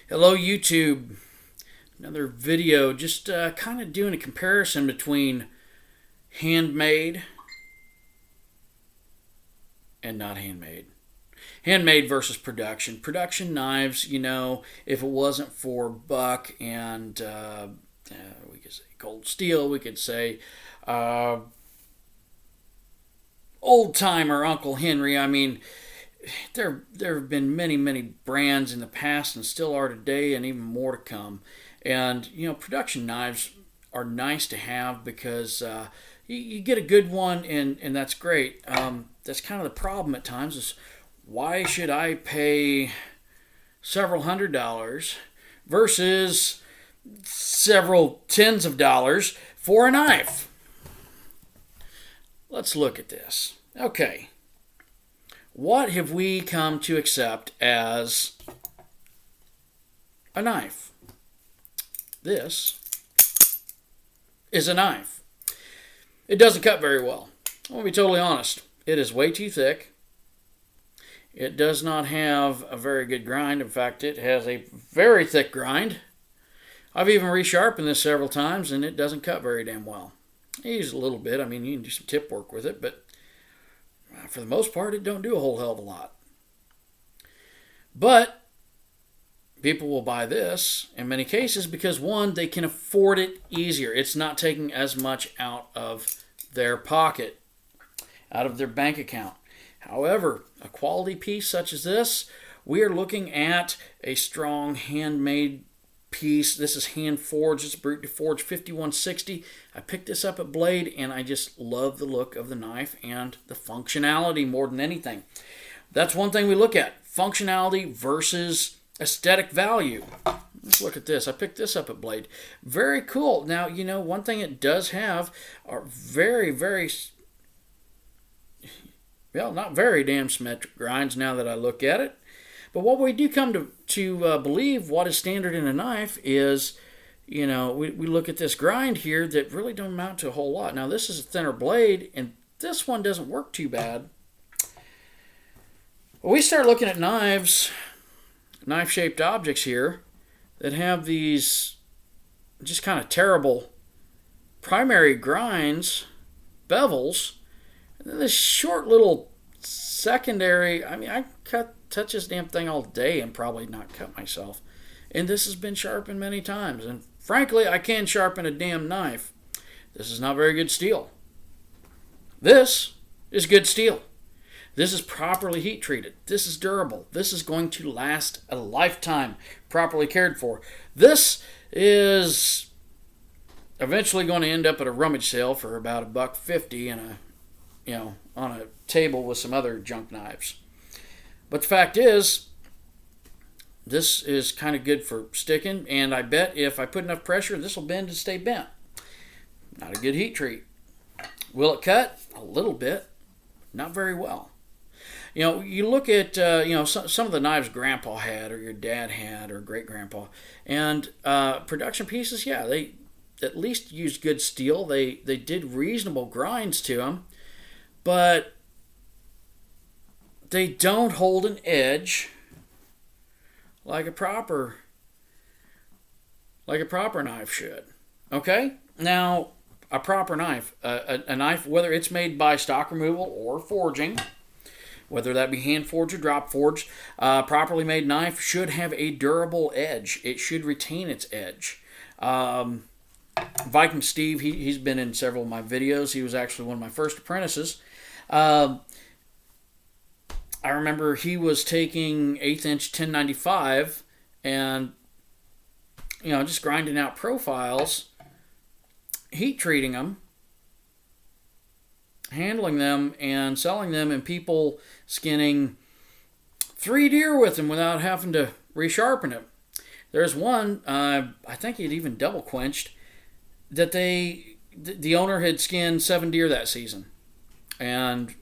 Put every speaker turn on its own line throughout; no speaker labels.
Hello YouTube. Another video just kind of doing a comparison between handmade and not handmade. Handmade versus production. Production knives, if it wasn't for buck and we could say cold steel, we could say old timer Uncle Henry. I mean, there have been many brands in the past and still are today, and even more to come. And production knives are nice to have because you get a good one, and that's great. That's kind of the problem at times is, why should I pay several $100s versus several tens of dollars for a knife? Let's look at this. Okay. What have we come to accept as a knife? This is a knife. It doesn't cut very well. I want to be totally honest. It is way too thick. It does not have a very good grind. In fact, it has a very thick grind. I've even resharpened this several times, and it doesn't cut very damn well. I use a little bit. I mean, you can do some tip work with it, but for the most part, it don't do a whole hell of a lot. But people will buy this in many cases because, one, they can afford it easier. It's not taking as much out of their pocket, out of their bank account. However, a quality piece such as this, we are looking at a strong handmade piece. This is hand forged. It's Brute to Forge 5160. I picked this up at Blade, and I just love the look of the knife and the functionality more than anything. That's one thing we look at: functionality versus aesthetic value. Let's look at this. I picked this up at Blade. Very cool. Now, one thing it does have are very, not very damn symmetric grinds now that I look at it. But what we do come to believe what is standard in a knife is, we look at this grind here that really don't amount to a whole lot. Now, this is a thinner blade, and this one doesn't work too bad. But we start looking at knives, knife-shaped objects here, that have these just kind of terrible primary grinds, bevels, and then this short little secondary. I mean, I touch this damn thing all day and probably not cut myself. And this has been sharpened many times. And frankly, I can sharpen a damn knife. This is not very good steel. This is good steel. This is properly heat treated. This is durable. This is going to last a lifetime, properly cared for. This is eventually going to end up at a rummage sale for about $1.50 and on a table with some other junk knives. But the fact is, this is kind of good for sticking, and I bet if I put enough pressure, this will bend and stay bent. Not a good heat treat. Will it cut? A little bit. Not very well. You look at, some of the knives Grandpa had, or your dad had, or great-grandpa, and production pieces, yeah, they at least used good steel. They did reasonable grinds to them, but they don't hold an edge like a proper knife should. Okay? Now, a proper knife, a knife, whether it's made by stock removal or forging, whether that be hand forged or drop forged, properly made knife should have a durable edge. It should retain its edge. Viking Steve, he's been in several of my videos. He was actually one of my first apprentices. I remember he was taking 1/8 inch 1095 and, just grinding out profiles, heat treating them, handling them, and selling them, and people skinning 3 deer with them without having to resharpen it. There's one, I think he'd even double quenched, that the owner had skinned 7 deer that season and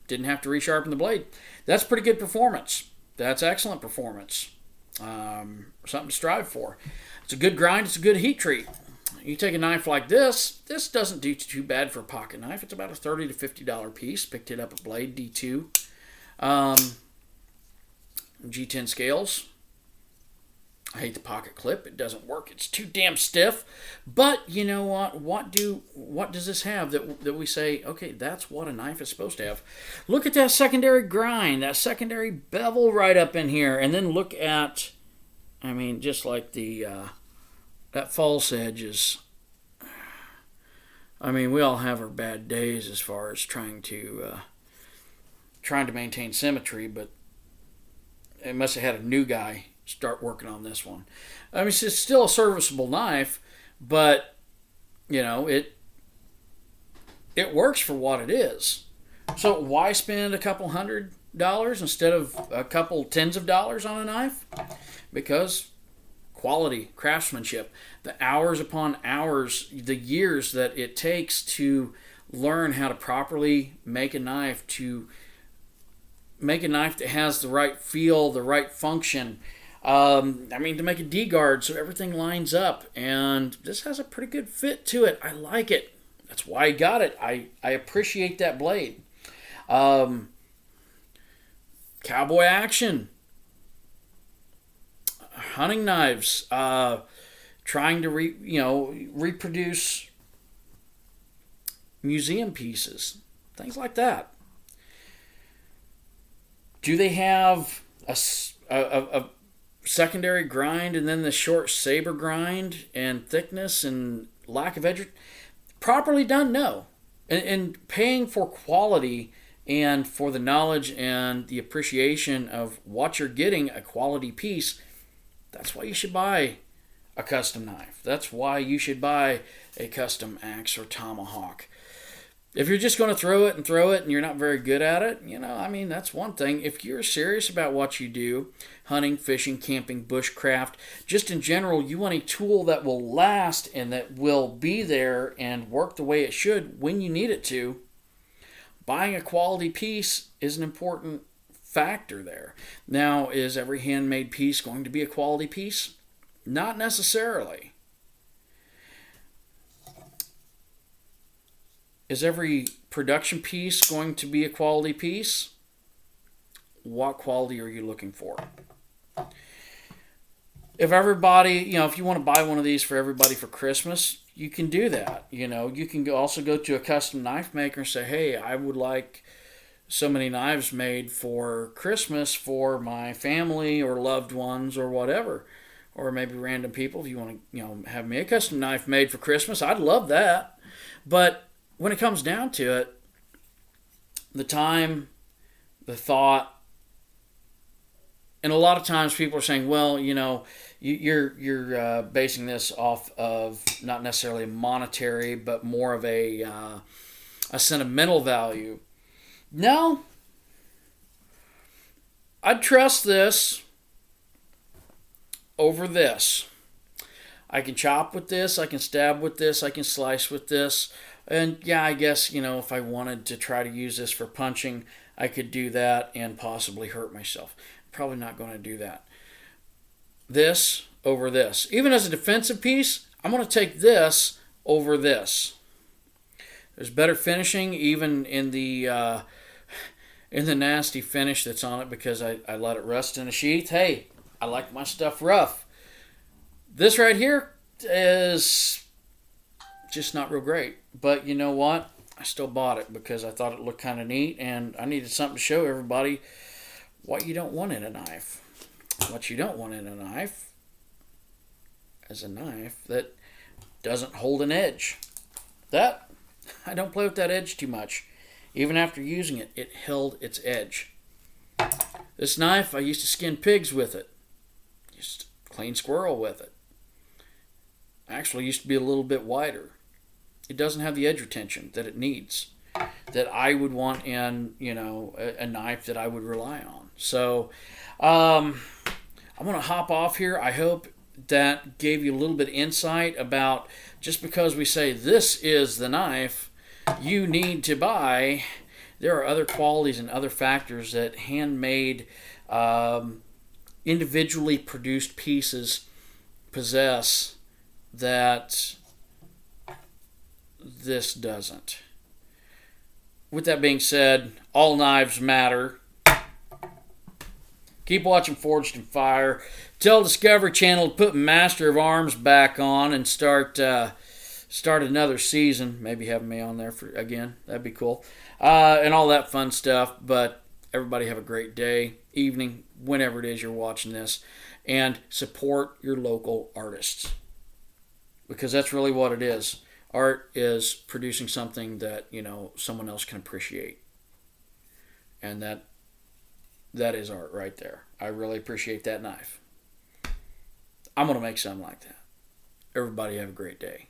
didn't have to resharpen the blade. That's pretty good performance. That's excellent performance. Something to strive for. It's a good grind. It's a good heat treat. You take a knife like this doesn't do too bad for a pocket knife. It's about a $30 to $50 piece. Picked it up at Blade D2. G10 scales. I hate the pocket clip. It doesn't work. It's too damn stiff. But you know what? What does this have that we say, okay, that's what a knife is supposed to have? Look at that secondary grind, that secondary bevel right up in here, and then look at, I mean, just like the that false edge is. I mean, we all have our bad days as far as trying to maintain symmetry, but it must have had a new guy start working on this one. I mean, it's still a serviceable knife, but you know it works for what it is. So why spend a couple $100 instead of a couple tens of dollars on a knife? Because quality, craftsmanship, the hours upon hours, the years that it takes to learn how to properly make a knife, that has the right feel, the right function. I mean, to make a D-guard so everything lines up. And this has a pretty good fit to it. I like it. That's why I got it. I appreciate that blade. Cowboy action. Hunting knives. Trying to reproduce museum pieces. Things like that. Do they have a secondary grind and then the short saber grind and thickness and lack of edge? Properly done, no. And paying for quality and for the knowledge and the appreciation of what you're getting, a quality piece, that's why you should buy a custom knife. That's why you should buy a custom axe or tomahawk. If you're just going to throw it and you're not very good at it, I mean, that's one thing. If you're serious about what you do, hunting, fishing, camping, bushcraft, just in general, you want a tool that will last and that will be there and work the way it should when you need it to. Buying a quality piece is an important factor there. Now, is every handmade piece going to be a quality piece? Not necessarily. Is every production piece going to be a quality piece? What quality are you looking for? If everybody, if you want to buy one of these for everybody for Christmas, you can do that. You can also go to a custom knife maker and say, hey, I would like so many knives made for Christmas for my family or loved ones or whatever. Or maybe random people. If you want to, have me a custom knife made for Christmas, I'd love that. But when it comes down to it, the time, the thought, and a lot of times people are saying, well, you're basing this off of not necessarily monetary, but more of a sentimental value. No, I'd trust this over this. I can chop with this, I can stab with this, I can slice with this. And yeah, I guess, if I wanted to try to use this for punching, I could do that and possibly hurt myself. Probably not going to do that. This over this. Even as a defensive piece, I'm going to take this over this. There's better finishing even in the nasty finish that's on it because I let it rust in a sheath. Hey, I like my stuff rough. This right here is just not real great. But you know what? I still bought it because I thought it looked kind of neat and I needed something to show everybody what you don't want in a knife. What you don't want in a knife is a knife that doesn't hold an edge. I don't play with that edge too much. Even after using it, it held its edge. This knife, I used to skin pigs with it. Used to clean squirrel with it. Actually used to be a little bit wider. It doesn't have the edge retention that it needs, that I would want in, a knife that I would rely on. So I'm going to hop off here. I hope that gave you a little bit of insight about just because we say this is the knife you need to buy, there are other qualities and other factors that handmade, individually produced pieces possess that this doesn't. With that being said, all knives matter. Keep watching Forged in Fire. Tell Discovery Channel to put Master of Arms back on and start another season. Maybe have me on there for again. That'd be cool. And all that fun stuff. But everybody have a great day, evening, whenever it is you're watching this. And support your local artists. Because that's really what it is. Art is producing something that, someone else can appreciate. And that is art right there. I really appreciate that knife. I'm going to make something like that. Everybody have a great day.